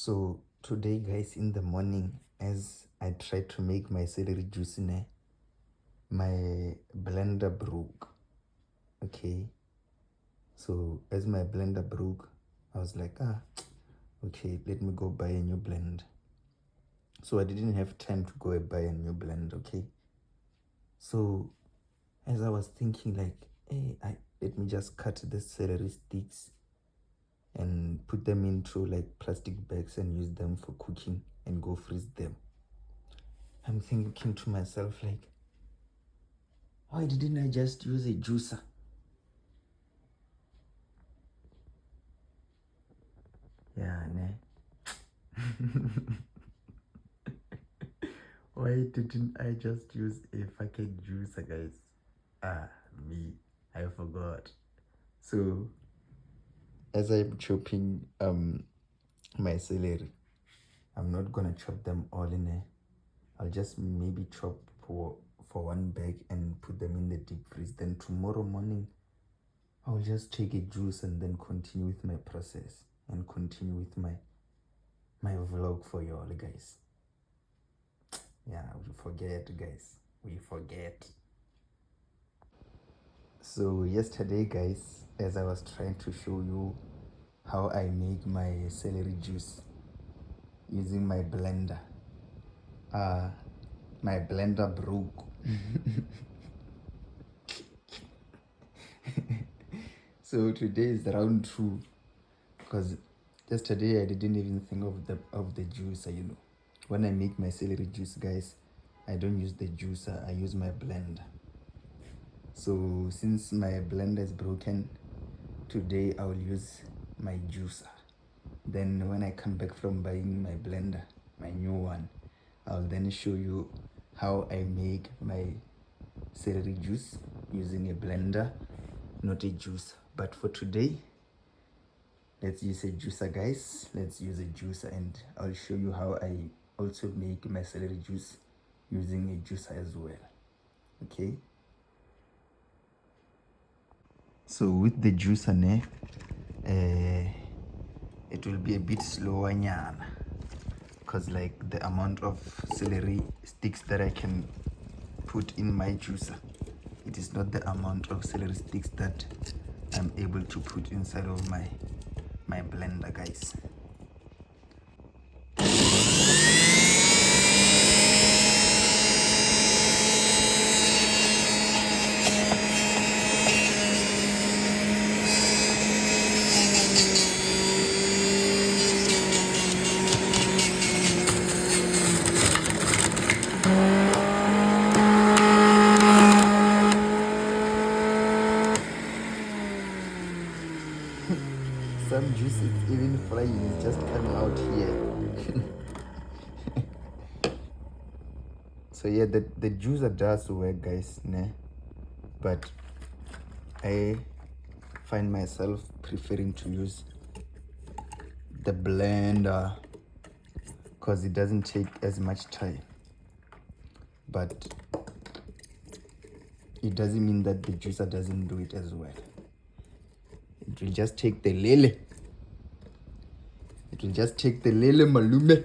So today guys, in the morning, as I tried to make my celery juice, my blender broke. Okay, so as my blender broke, I was like, okay, let me go buy a new blend. So I didn't have time to go and buy a new blend. Okay, so as I was thinking like, hey, let me just cut the celery sticks and put them into like plastic bags and use them for cooking and go freeze them. I'm thinking to myself like, why didn't I just use a juicer? Yeah, ne. Why didn't I just use a fucking juicer, guys? Me, I forgot. So as I'm chopping my celery, I'm not gonna chop them all in there. I'll just maybe chop for one bag and put them in the deep freeze. Then tomorrow morning I'll just take a juice and then continue with my process and continue with my vlog for y'all, guys. Yeah, we forget, guys. We forget. So yesterday, guys, as I was trying to show you how I make my celery juice using my blender, my blender broke. So today is round 2, because yesterday I didn't even think of the juicer. When I make my celery juice, guys, I don't use the juicer, I use my blender. So since my blender is broken, today I will use my juicer. Then when I come back from buying my blender, my new one, I'll then show you how I make my celery juice using a blender, not a juicer. But for today, let's use a juicer, guys. Let's use a juicer, and I'll show you how I also make my celery juice using a juicer as well. Okay, so with the juicer, it will be a bit slower nyana, because like the amount of celery sticks that I can put in my juicer, it is not the amount of celery sticks that I'm able to put inside of my blender, guys. Some juice is even flying, it's just coming out here. So yeah, the juicer does work, guys, but I find myself preferring to use the blender because it doesn't take as much time. But it doesn't mean that the juicer doesn't do it as well. It will just take the lele. It will just take the lele malume.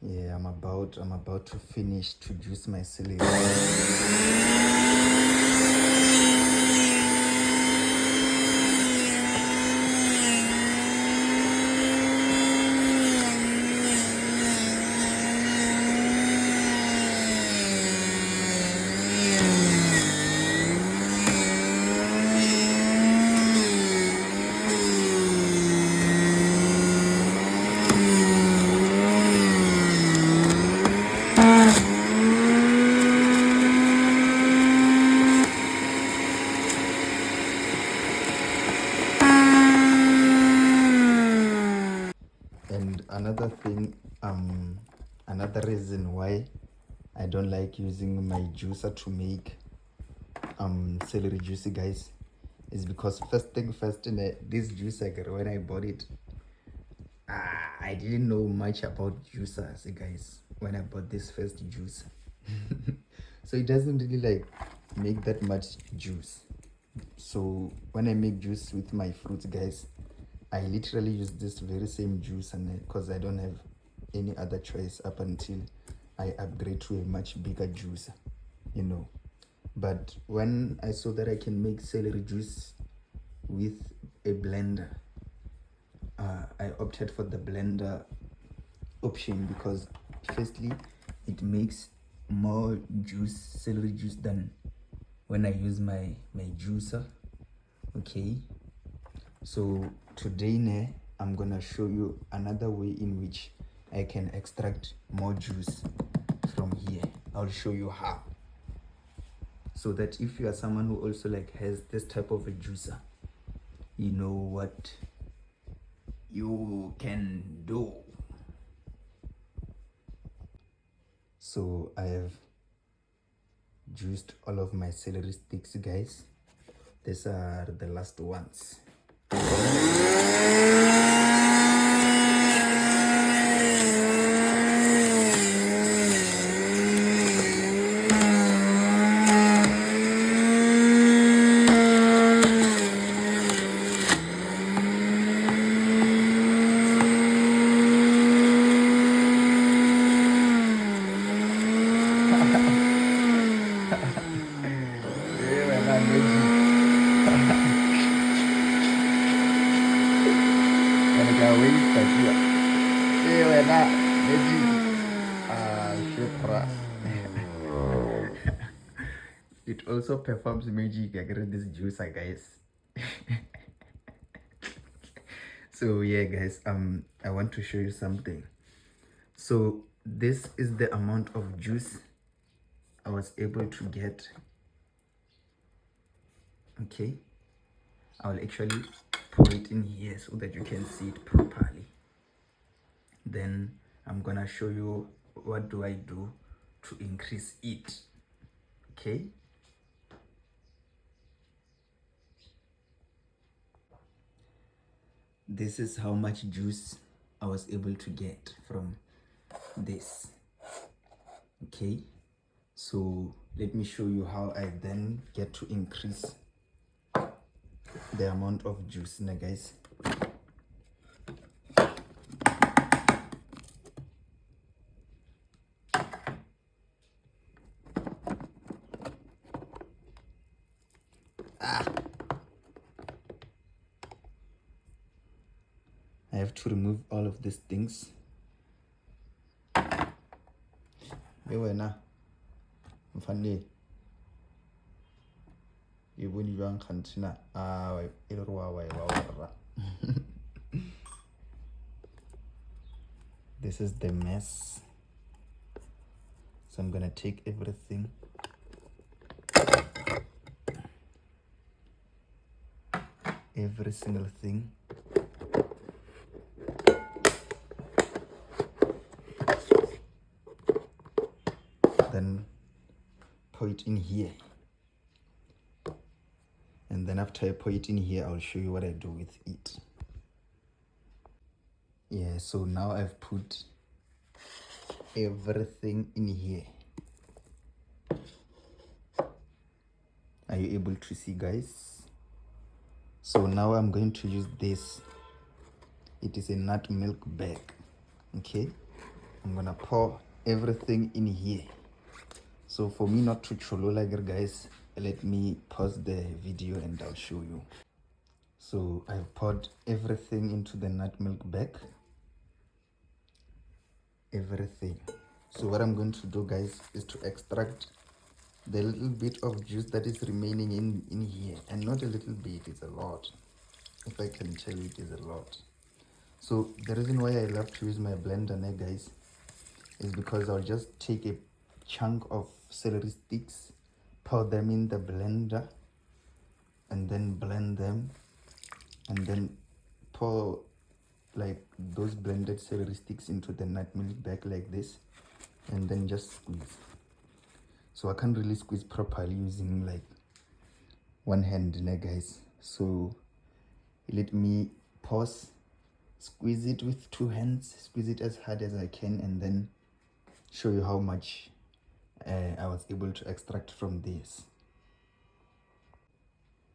Yeah, I'm about to finish to juice my celery. another thing, another reason why I don't like using my juicer to make celery juice, guys, is because first thing first, this juicer, when I bought it, I didn't know much about juicers, guys, when I bought this first juicer. So it doesn't really like make that much juice. So when I make juice with my fruits, guys, I literally use this very same juice, and because I don't have any other choice up until I upgrade to a much bigger juicer, you know. But when I saw that I can make celery juice with a blender, I opted for the blender option because firstly it makes more juice, celery juice, than when I use my juicer. Okay, so today I'm gonna show you another way in which I can extract more juice from here. I'll show you how, so that if you are someone who also like has this type of a juicer, you know what you can do. So I have juiced all of my celery sticks, guys. These are the last ones. It also performs magic against this juicer, guys. So yeah, guys, I want to show you something. So this is the amount of juice I was able to get. Okay, I'll actually pour it in here so that you can see it properly. Then I'm gonna show you what do I do to increase it. Okay, this is how much juice I was able to get from this. Okay, so let me show you how I then get to increase the amount of juice now, guys. I have to remove all of these things. This is the mess. So I'm gonna take everything. Every single thing. Then pour it in here. And then after I pour it in here, I'll show you what I do with it. Yeah, so now I've put everything in here. Are you able to see, guys? So now I'm going to use this. It is a nut milk bag. Okay, I'm gonna pour everything in here. So for me not to cholo like it, guys, let me pause the video and I'll show you. So I've poured everything into the nut milk bag. Everything. So what I'm going to do, guys, is to extract the little bit of juice that is remaining in here. And not a little bit, it's a lot. If I can tell you, it is a lot. So the reason why I love to use my blender now, guys, is because I'll just take a chunk of celery sticks, pour them in the blender, and then blend them, and then pour like those blended celery sticks into the nut milk bag like this, and then just squeeze. So I can't really squeeze properly using like one hand, guys. So let me pause, squeeze it with two hands, squeeze it as hard as I can, and then show you how much I was able to extract from this.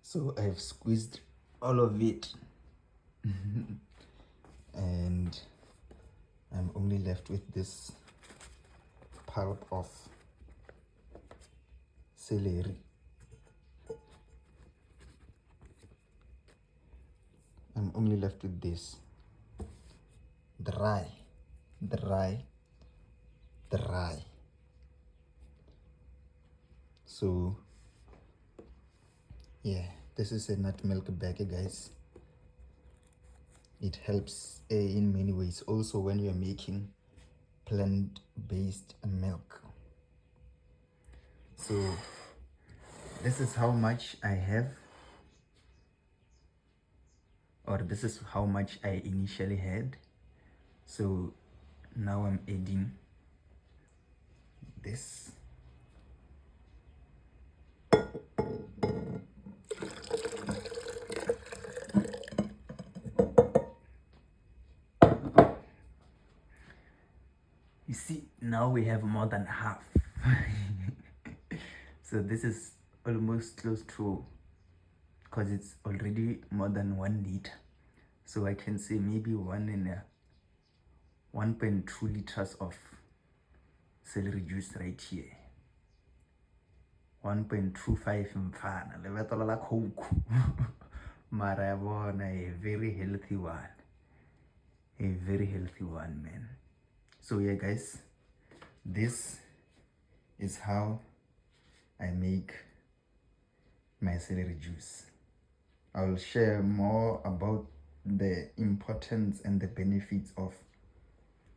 So I've squeezed all of it and I'm only left with this pulp of celery. I'm only left with this dry. So yeah, this is a nut milk bag, guys. It helps in many ways, also when you're making plant-based milk. So this is how much I have, or this is how much I initially had. So now I'm adding this. You see, now we have more than half. So this is almost close to, because it's already more than 1 liter. So I can say maybe 1.2 liters of celery juice right here. 1.25 mfana levetolo la coke. Mara ya bona, a very healthy one. A very healthy one, man. So yeah, guys, this is how I make my celery juice. I'll share more about the importance and the benefits of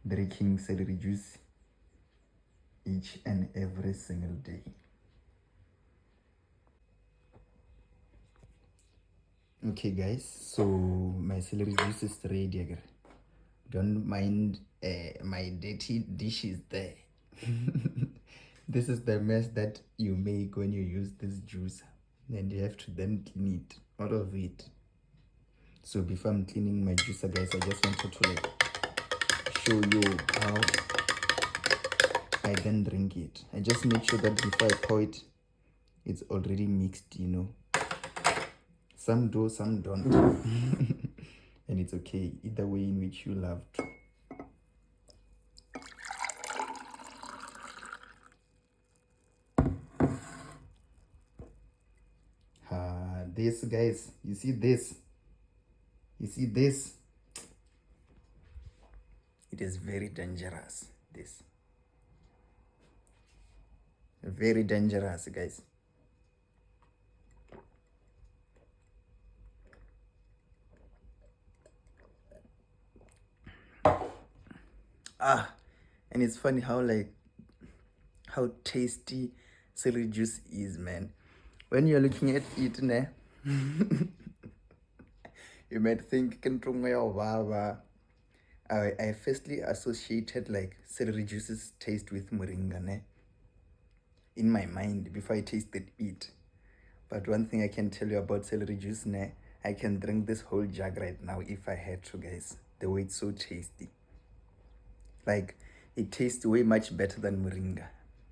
drinking celery juice each and every single day. Okay, guys, so my celery juice is ready again. Don't mind my dirty dishes there. This is the mess that you make when you use this juice, and you have to then clean it, all of it. So before I'm cleaning my juicer, guys, I just wanted to like show you how I then drink it. I just make sure that before I pour it, it's already mixed, you know. Some do, some don't. And it's okay, either way in which you love to. This, guys, you see this? You see this? It is very dangerous, this. Very dangerous, guys. And it's funny how tasty celery juice is, man. When you're looking at it, ne, you might think I firstly associated like celery juice's taste with moringa, ne, in my mind before I tasted it. But one thing I can tell you about celery juice, ne, I can drink this whole jug right now if I had to, guys. The way it's so tasty. Like, it tastes way much better than moringa.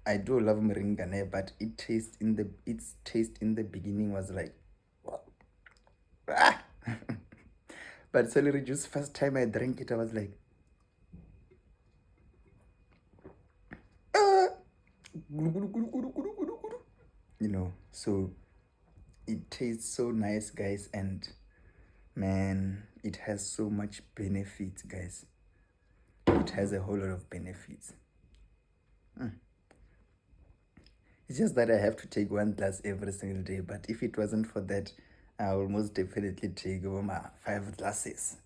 I do love moringa, ne, but its taste in the beginning was like, but celery juice, first time I drank it, I was like, you know. So it tastes so nice, guys, and man, it has so much benefits, guys. It has a whole lot of benefits. It's just that I have to take 1 glass every single day, but if it wasn't for that, I will most definitely take 5 glasses.